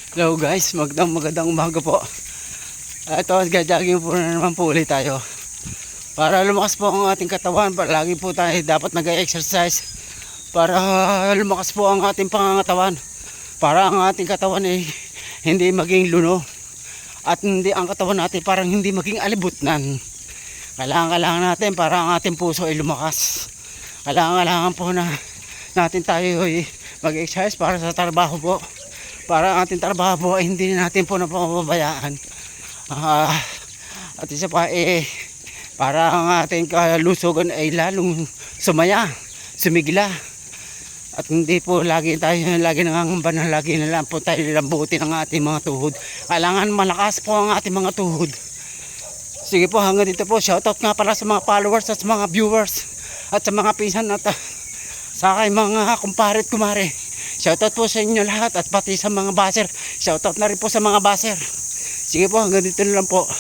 Hello guys, magandang umaga po. Ito, gajaging po na naman po ulit tayo. Para lumakas po ang ating katawan, lagi po tayo dapat nag-exercise. Para lumakas po ang ating pangangatawan. Para ang ating katawan ay hindi maging luno. At hindi ang katawan natin parang hindi maging alibutnan. Kailangan natin para ang ating puso ay lumakas. Kailangan po na natin tayo ay mag-exercise para sa trabaho po. Para ang ating trabaho ay hindi natin po napapabayaan. At isa pa para ang ating kalusugan ay lalong sumaya, sumigla. At hindi po lagi nangangamba na lagi na lang po tayo lambutin ang ating mga tuhod. Kailangan malakas po ang ating mga tuhod. Sige po, hanggang dito po. Shoutout nga pala sa mga followers at sa mga viewers at sa mga pinsan at sa aking mga kumpare at kumare. Shoutout po sa inyo lahat at pati sa mga baser. Shoutout na rin po sa mga baser. Sige po, hanggang dito na lang po.